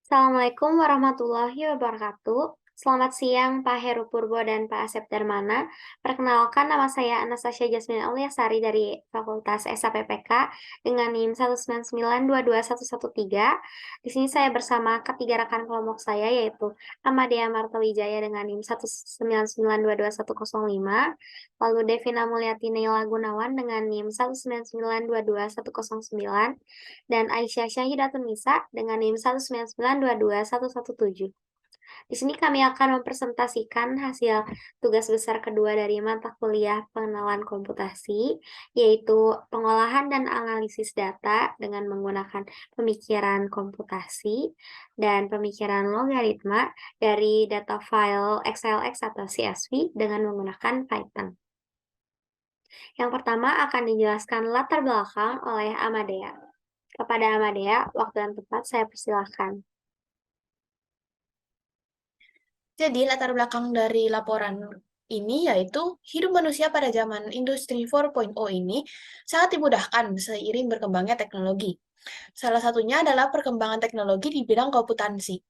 Assalamualaikum warahmatullahi wabarakatuh. Selamat siang Pak Heru Purbo dan Pak Asep Darmana. Perkenalkan nama saya Anastasia Jasmine Auliasari dari Fakultas SAPPK dengan NIM 199221113. Di sini saya bersama ketiga rekan kelompok saya yaitu Amadea Martawijaya dengan NIM 199222105, lalu Devina Mulyati Naila Gunawan dengan NIM 199222109, dan Aisyah Syahidatun Nisa dengan NIM 199221117. Di sini kami akan mempresentasikan hasil tugas besar kedua dari mata kuliah pengenalan komputasi, yaitu pengolahan dan analisis data dengan menggunakan pemikiran komputasi dan pemikiran logaritma dari data file XLX atau CSV dengan menggunakan Python. Yang pertama akan dijelaskan latar belakang oleh Amadea. Kepada Amadea, waktu dan tempat saya persilahkan. Jadi latar belakang dari laporan ini yaitu hidup manusia pada zaman industri 4.0 ini sangat dimudahkan seiring berkembangnya teknologi. Salah satunya adalah perkembangan teknologi di bidang komputansi,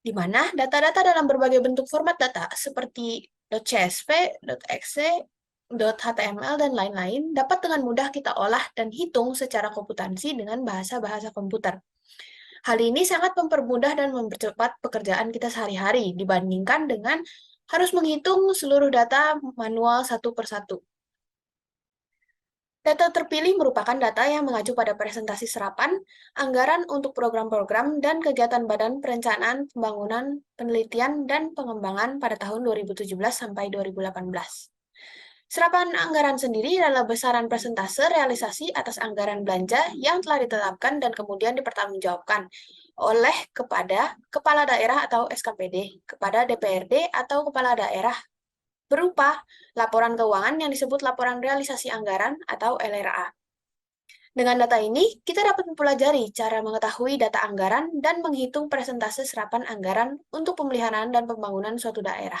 di mana data-data dalam berbagai bentuk format data seperti .csv, .exe, .html, dan lain-lain dapat dengan mudah kita olah dan hitung secara komputansi dengan bahasa-bahasa komputer. Hal ini sangat mempermudah dan mempercepat pekerjaan kita sehari-hari dibandingkan dengan harus menghitung seluruh data manual satu per satu. Data terpilih merupakan data yang mengacu pada presentasi serapan, anggaran untuk program-program, dan kegiatan Badan Perencanaan Pembangunan, Penelitian, dan Pengembangan pada tahun 2017 sampai 2018. Serapan anggaran sendiri adalah besaran persentase realisasi atas anggaran belanja yang telah ditetapkan dan kemudian dipertanggungjawabkan oleh kepada Kepala Daerah atau SKPD, kepada DPRD atau Kepala Daerah berupa laporan keuangan yang disebut laporan realisasi anggaran atau LRA. Dengan data ini, kita dapat mempelajari cara mengetahui data anggaran dan menghitung persentase serapan anggaran untuk pemeliharaan dan pembangunan suatu daerah.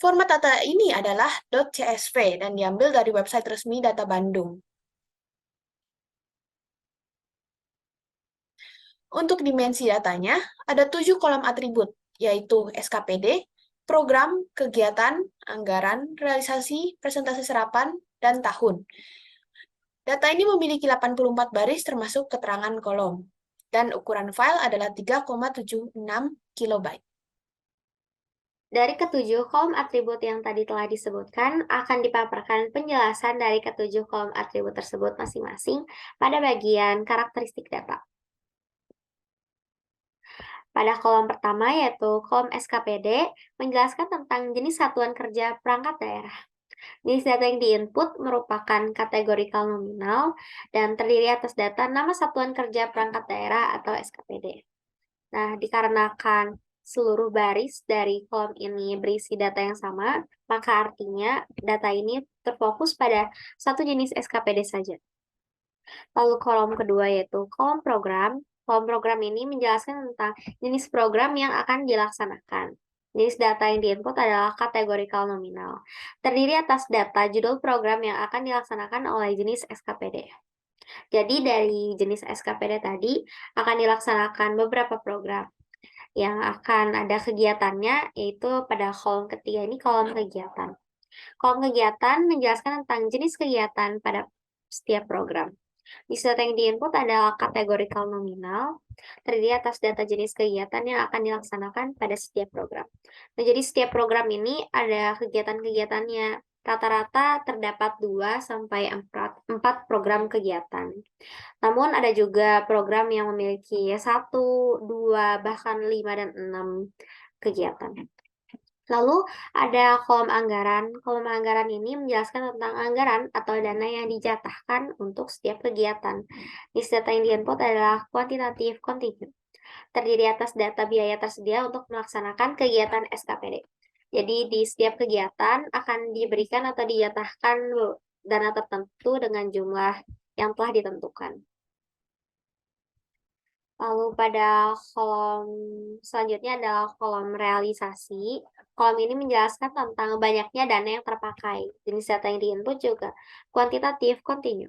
Format data ini adalah .csv dan diambil dari website resmi Data Bandung. Untuk dimensi datanya, ada 7 kolom atribut, yaitu SKPD, program, kegiatan, anggaran, realisasi, presentasi serapan, dan tahun. Data ini memiliki 84 baris termasuk keterangan kolom, dan ukuran file adalah 3,76 kilobyte. Dari ketujuh kolom atribut yang tadi telah disebutkan, akan dipaparkan penjelasan dari ketujuh kolom atribut tersebut masing-masing pada bagian karakteristik data. Pada kolom pertama yaitu kolom SKPD, menjelaskan tentang jenis satuan kerja perangkat daerah. Jenis data yang diinput merupakan kategorikal nominal dan terdiri atas data nama satuan kerja perangkat daerah atau SKPD. Nah, dikarenakan seluruh baris dari kolom ini berisi data yang sama, maka artinya data ini terfokus pada satu jenis SKPD saja. Lalu kolom kedua yaitu kolom program. Kolom program ini menjelaskan tentang jenis program yang akan dilaksanakan. Jenis data yang diinput adalah kategorikal nominal. Terdiri atas data judul program yang akan dilaksanakan oleh jenis SKPD. Jadi dari jenis SKPD tadi akan dilaksanakan beberapa program yang akan ada kegiatannya, yaitu pada kolom ketiga ini kolom kegiatan. Kolom kegiatan menjelaskan tentang jenis kegiatan pada setiap program. Jenis data yang diinput adalah kategorikal nominal, terdiri atas data jenis kegiatan yang akan dilaksanakan pada setiap program. Nah, jadi setiap program ini ada kegiatan-kegiatannya. Rata-rata terdapat 2 sampai 4 program kegiatan. Namun ada juga program yang memiliki 1, 2, bahkan 5 dan 6 kegiatan. Lalu ada kolom anggaran. Kolom anggaran ini menjelaskan tentang anggaran atau dana yang dijatahkan untuk setiap kegiatan. Jenis data yang diinput adalah kuantitatif kontinu. Terdiri atas data biaya tersedia untuk melaksanakan kegiatan SKPD. Jadi di setiap kegiatan akan diberikan atau dijatahkan dana tertentu dengan jumlah yang telah ditentukan. Lalu pada kolom selanjutnya adalah kolom realisasi. Kolom ini menjelaskan tentang banyaknya dana yang terpakai. Jenis data yang diinput juga kuantitatif kontinu.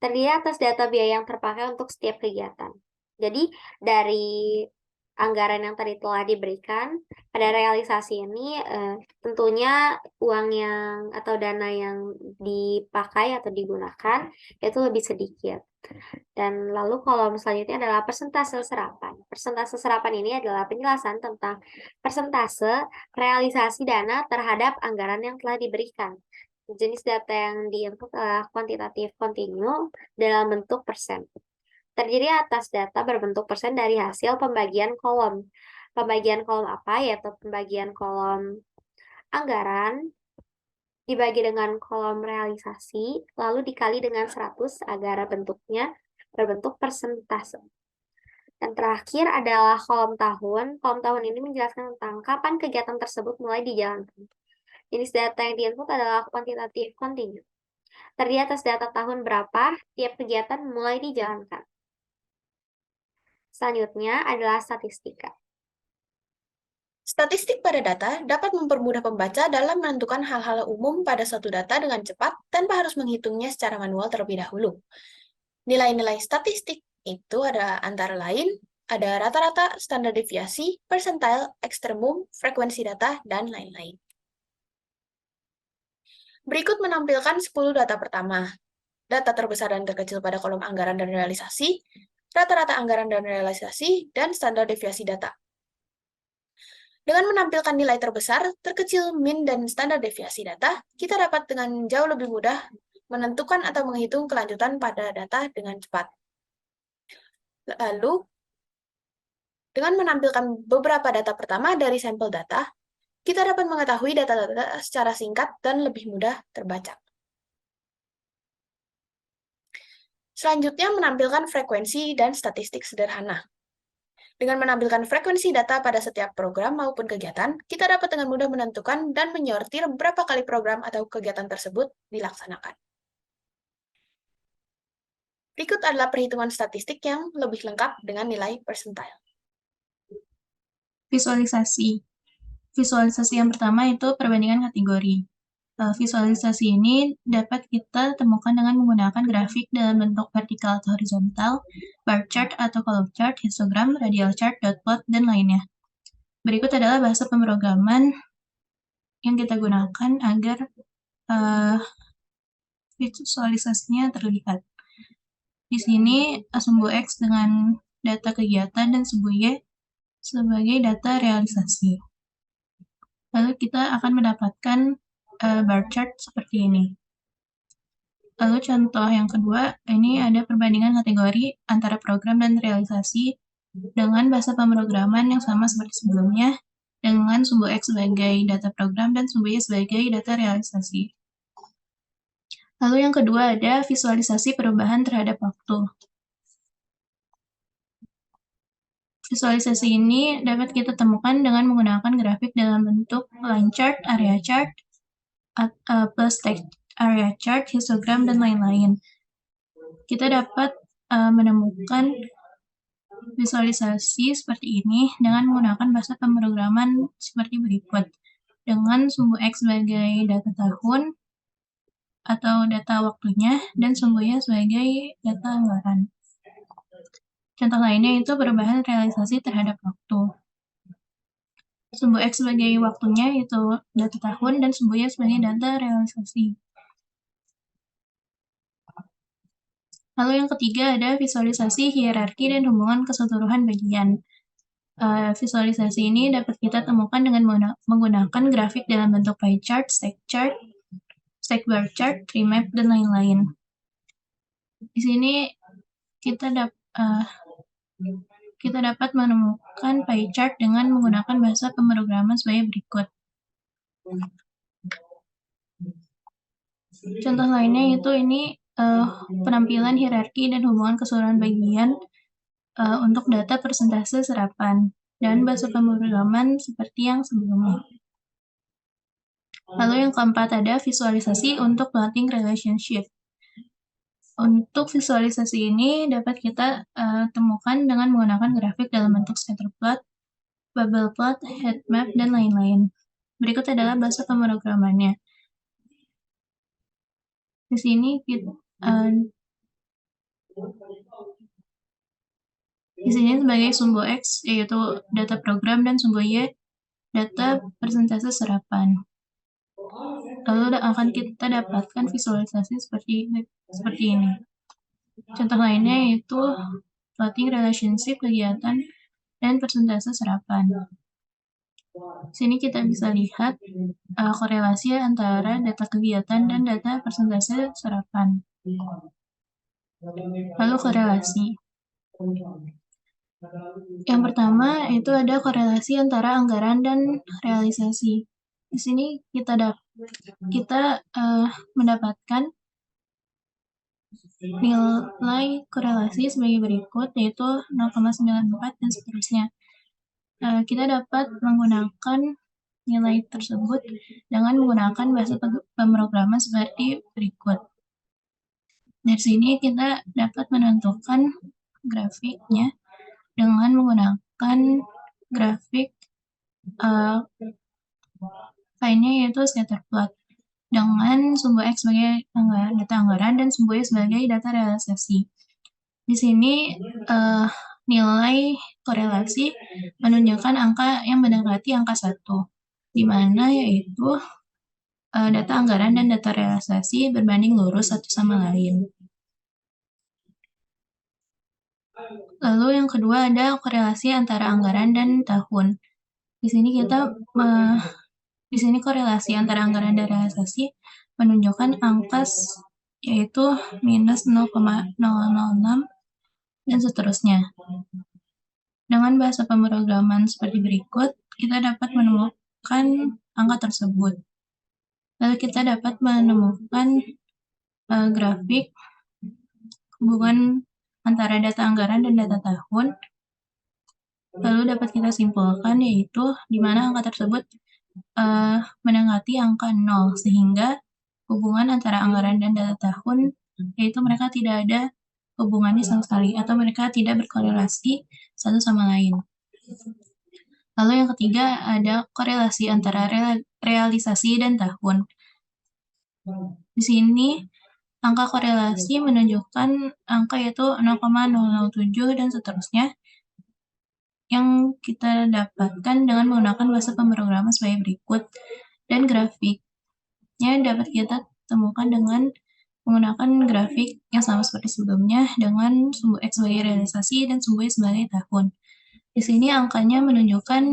Terdiri atas data biaya yang terpakai untuk setiap kegiatan. Jadi dari anggaran yang tadi telah diberikan, pada realisasi ini tentunya uang yang atau dana yang dipakai atau digunakan itu lebih sedikit. Dan lalu kolom selanjutnya adalah persentase serapan. Persentase serapan ini adalah penjelasan tentang persentase realisasi dana terhadap anggaran yang telah diberikan. Jenis data yang diinput adalah kuantitatif kontinu dalam bentuk persen. Terdiri atas data berbentuk persen dari hasil pembagian kolom. Pembagian kolom apa? Yaitu pembagian kolom anggaran dibagi dengan kolom realisasi, lalu dikali dengan 100 agar bentuknya berbentuk persentase. Dan terakhir adalah kolom tahun. Kolom tahun ini menjelaskan tentang kapan kegiatan tersebut mulai dijalankan. Jenis data yang diinput adalah kuantitatif kontinu. Terdiri atas data tahun berapa tiap kegiatan mulai dijalankan. Selanjutnya adalah statistika. Statistik pada data dapat mempermudah pembaca dalam menentukan hal-hal umum pada suatu data dengan cepat tanpa harus menghitungnya secara manual terlebih dahulu. Nilai-nilai statistik itu ada antara lain, ada rata-rata, standar deviasi, persentil, ekstremum, frekuensi data, dan lain-lain. Berikut menampilkan 10 data pertama. Data terbesar dan terkecil pada kolom anggaran dan realisasi, rata-rata anggaran dan realisasi, dan standar deviasi data. Dengan menampilkan nilai terbesar, terkecil, min, dan standar deviasi data, kita dapat dengan jauh lebih mudah menentukan atau menghitung kelanjutan pada data dengan cepat. Lalu, dengan menampilkan beberapa data pertama dari sampel data, kita dapat mengetahui data-data secara singkat dan lebih mudah terbaca. Selanjutnya menampilkan frekuensi dan statistik sederhana. Dengan menampilkan frekuensi data pada setiap program maupun kegiatan, kita dapat dengan mudah menentukan dan menyortir berapa kali program atau kegiatan tersebut dilaksanakan. Berikut adalah perhitungan statistik yang lebih lengkap dengan nilai persentil. Visualisasi. Visualisasi yang pertama itu perbandingan kategori. Visualisasi ini dapat kita temukan dengan menggunakan grafik dalam bentuk vertikal atau horizontal, bar chart atau column chart, histogram, radial chart, dot plot, dan lainnya. Berikut adalah bahasa pemrograman yang kita gunakan agar visualisasinya terlihat. Di sini sumbu X dengan data kegiatan dan sumbu Y sebagai data realisasi. Lalu kita akan mendapatkan bar chart seperti ini. Lalu contoh yang kedua, ini ada perbandingan kategori antara program dan realisasi dengan bahasa pemrograman yang sama seperti sebelumnya, dengan sumbu X sebagai data program dan sumbu Y sebagai data realisasi. Lalu yang kedua ada visualisasi perubahan terhadap waktu. Visualisasi ini dapat kita temukan dengan menggunakan grafik dalam bentuk line chart, area chart, plus text area chart, histogram, dan lain-lain. Kita dapat menemukan visualisasi seperti ini dengan menggunakan bahasa pemrograman seperti berikut. Dengan sumbu X sebagai data tahun atau data waktunya dan sumbu Y sebagai data anggaran. Contoh lainnya itu perubahan realisasi terhadap waktu. Sumbu X sebagai waktunya yaitu data tahun dan sumbu Y sebagai data realisasi. Lalu yang ketiga ada visualisasi hierarki dan hubungan keseluruhan bagian. Visualisasi ini dapat kita temukan dengan menggunakan grafik dalam bentuk pie chart, stack bar chart, tree map, dan lain-lain. Di sini kita dapat menemukan pie chart dengan menggunakan bahasa pemrograman sebagai berikut. Contoh lainnya itu ini penampilan hierarki dan hubungan keseluruhan bagian untuk data persentase serapan dan bahasa pemrograman seperti yang sebelumnya. Lalu yang keempat ada visualisasi untuk plotting relationship. Untuk visualisasi ini dapat kita temukan dengan menggunakan grafik dalam bentuk scatter plot, bubble plot, heat map, dan lain-lain. Berikut adalah bahasa pemrogramannya. Di sini kita Di sini sebagai sumbu X yaitu data program dan sumbu Y data persentase serapan. Lalu akan kita dapatkan visualisasi seperti ini. Contoh lainnya yaitu plotting relationship kegiatan dan persentase serapan. Di sini kita bisa lihat korelasi antara data kegiatan dan data persentase serapan. Lalu korelasi. Yang pertama itu ada korelasi antara anggaran dan realisasi. Di sini kita mendapatkan nilai korelasi sebagai berikut, yaitu 0,94 dan seterusnya. Kita dapat menggunakan nilai tersebut dengan menggunakan bahasa pemrograman seperti berikut. Dari sini kita dapat menentukan grafiknya dengan menggunakan grafik lainnya yaitu scatter plot dengan sumbu X sebagai data anggaran dan sumbu Y sebagai data realisasi. Di sini nilai korelasi menunjukkan angka yang mendekati angka 1, di mana yaitu data anggaran dan data realisasi berbanding lurus satu sama lain. Lalu yang kedua ada korelasi antara anggaran dan tahun. Di sini korelasi antara anggaran dan realisasi menunjukkan angka yaitu minus 0,006 dan seterusnya. Dengan bahasa pemrograman seperti berikut, kita dapat menemukan angka tersebut. Lalu kita dapat menemukan grafik hubungan antara data anggaran dan data tahun. Lalu dapat kita simpulkan yaitu di mana angka tersebut mendekati angka 0, sehingga hubungan antara anggaran dan data tahun yaitu mereka tidak ada hubungannya sama sekali atau mereka tidak berkorelasi satu sama lain. Lalu yang ketiga ada korelasi antara realisasi dan tahun. Di sini angka korelasi menunjukkan angka yaitu 0,007 dan seterusnya yang kita dapatkan dengan menggunakan bahasa pemrograman sebagai berikut, dan grafiknya dapat kita temukan dengan menggunakan grafik yang sama seperti sebelumnya dengan sumbu X sebagai realisasi dan sumbu Y sebagai tahun. Di sini angkanya menunjukkan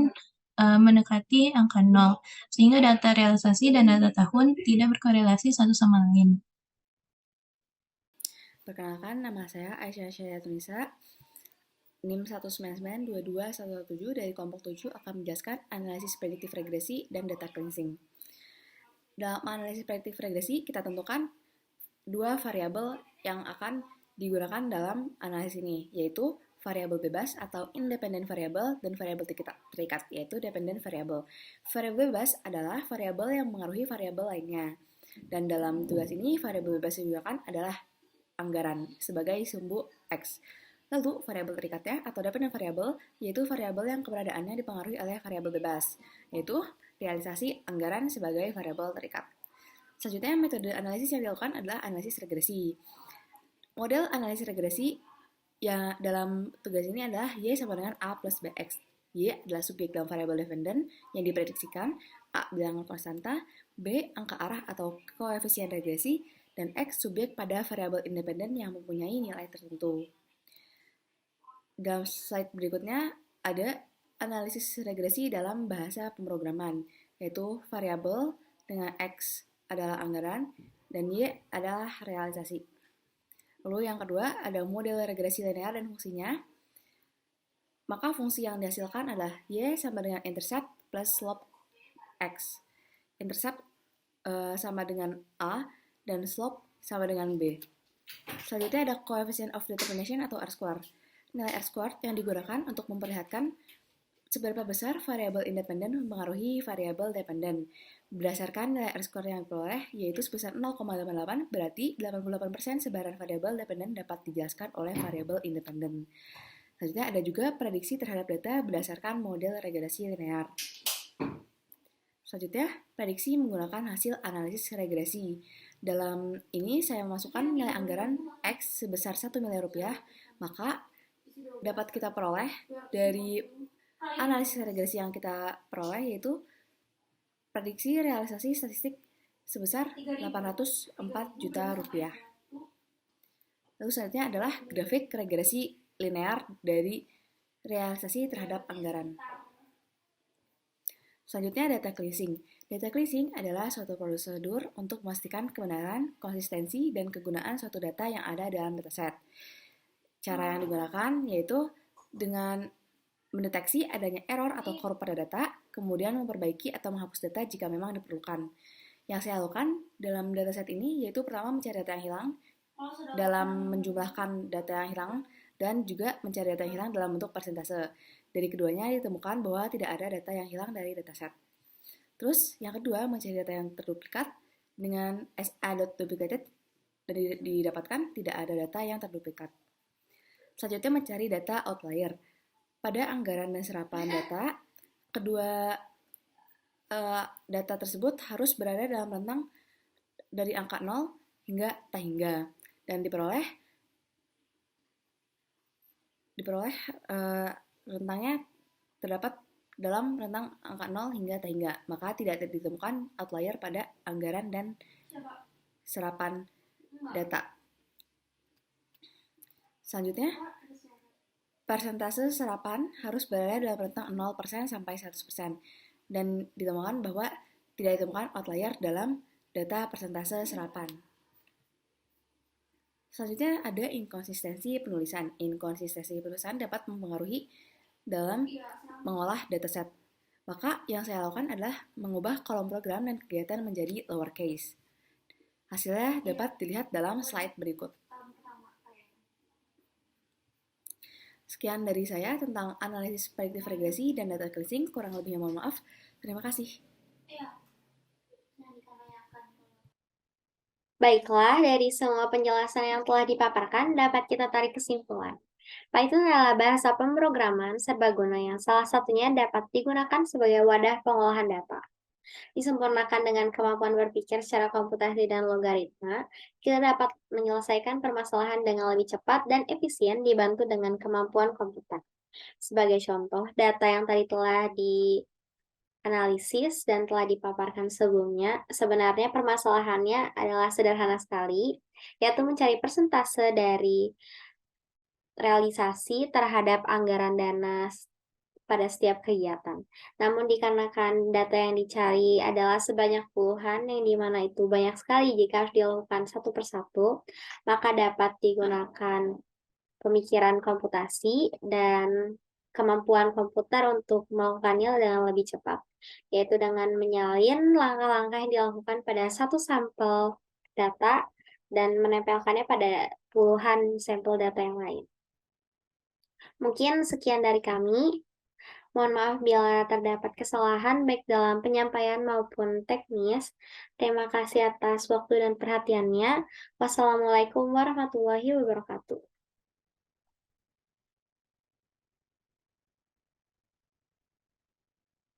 mendekati angka 0, sehingga data realisasi dan data tahun tidak berkorelasi satu sama lain. Perkenalkan, nama saya Aisyah Tunisa, NIM 1992217 dari kelompok 7 akan menjelaskan analisis prediktif regresi dan data cleansing. Dalam analisis prediktif regresi, kita tentukan dua variabel yang akan digunakan dalam analisis ini, yaitu variabel bebas atau independent variable dan variabel terikat, yaitu dependent variable. Variabel bebas adalah variabel yang mengaruhi variabel lainnya. Dan dalam tugas ini, variabel bebas yang digunakan adalah anggaran sebagai sumbu X. Lalu, variabel terikatnya atau dependent variable yaitu variabel yang keberadaannya dipengaruhi oleh variabel bebas, yaitu realisasi anggaran sebagai variabel terikat. Selanjutnya, metode analisis yang dilakukan adalah analisis regresi. Model analisis regresi yang dalam tugas ini adalah Y sama dengan A plus BX. Y adalah subjek dalam variabel dependent yang diprediksikan, A bilangan konstanta, B angka arah atau koefisien regresi, dan X subjek pada variabel independen yang mempunyai nilai tertentu. Dalam slide berikutnya ada analisis regresi dalam bahasa pemrograman, yaitu variabel dengan X adalah anggaran dan Y adalah realisasi. Lalu yang kedua ada model regresi linear dan fungsinya. Maka fungsi yang dihasilkan adalah Y sama dengan intercept plus slope X. Intercept sama dengan A dan slope sama dengan B. Selanjutnya ada coefficient of determination atau R-square. Nilai R-square yang digunakan untuk memperlihatkan seberapa besar variabel independen mempengaruhi variabel dependen. Berdasarkan nilai R-square yang diperoleh, yaitu sebesar 0,88, berarti 88% sebaran variabel dependen dapat dijelaskan oleh variabel independen. Selanjutnya ada juga prediksi terhadap data berdasarkan model regresi linear. Selanjutnya, prediksi menggunakan hasil analisis regresi. Dalam ini saya memasukkan nilai anggaran X sebesar 1 miliar rupiah, maka dapat kita peroleh dari analisis regresi yang kita peroleh, yaitu prediksi realisasi statistik sebesar 804 juta rupiah. Lalu selanjutnya adalah grafik regresi linear dari realisasi terhadap anggaran. Selanjutnya data cleansing. Data cleansing adalah suatu prosedur untuk memastikan kebenaran, konsistensi, dan kegunaan suatu data yang ada dalam dataset. Cara yang digunakan yaitu dengan mendeteksi adanya error atau korup pada data, kemudian memperbaiki atau menghapus data jika memang diperlukan. Yang saya lakukan dalam dataset ini yaitu pertama mencari data yang hilang, dalam menjumlahkan data yang hilang, dan juga mencari data yang hilang dalam bentuk persentase. Dari keduanya ditemukan bahwa tidak ada data yang hilang dari dataset. Terus yang kedua mencari data yang terduplikat dengan SA.duplicated dan didapatkan tidak ada data yang terduplikat. Selanjutnya mencari data outlier. Pada anggaran dan serapan data, kedua data tersebut harus berada dalam rentang dari angka 0 hingga tak hingga dan diperoleh rentangnya terdapat dalam rentang angka 0 hingga tak hingga, maka tidak ditemukan outlier pada anggaran dan serapan data. Selanjutnya, persentase serapan harus berada dalam rentang 0% sampai 100% dan ditemukan bahwa tidak ditemukan outlier dalam data persentase serapan. Selanjutnya ada inkonsistensi penulisan. Inkonsistensi penulisan dapat mempengaruhi dalam mengolah dataset. Maka yang saya lakukan adalah mengubah kolom program dan kegiatan menjadi lowercase. Hasilnya dapat dilihat dalam slide berikut. Sekian dari saya tentang analisis prediktif regresi dan data cleansing. Kurang lebihnya mohon maaf. Terima kasih. Baiklah, dari semua penjelasan yang telah dipaparkan, dapat kita tarik kesimpulan. Python adalah bahasa pemrograman serbaguna yang salah satunya dapat digunakan sebagai wadah pengolahan data. Disempurnakan dengan kemampuan berpikir secara komputasi dan logaritma, kita dapat menyelesaikan permasalahan dengan lebih cepat dan efisien dibantu dengan kemampuan komputer. Sebagai contoh, data yang tadi telah dianalisis dan telah dipaparkan sebelumnya, sebenarnya permasalahannya adalah sederhana sekali, yaitu mencari persentase dari realisasi terhadap anggaran dana pada setiap kegiatan. Namun dikarenakan data yang dicari adalah sebanyak puluhan, yang dimana itu banyak sekali jika harus dilakukan satu persatu, maka dapat digunakan pemikiran komputasi dan kemampuan komputer untuk melakukannya dengan lebih cepat, yaitu dengan menyalin langkah-langkah yang dilakukan pada satu sampel data dan menempelkannya pada puluhan sampel data yang lain. Mungkin sekian dari kami. Mohon maaf bila terdapat kesalahan baik dalam penyampaian maupun teknis. Terima kasih atas waktu dan perhatiannya. Wassalamualaikum warahmatullahi wabarakatuh.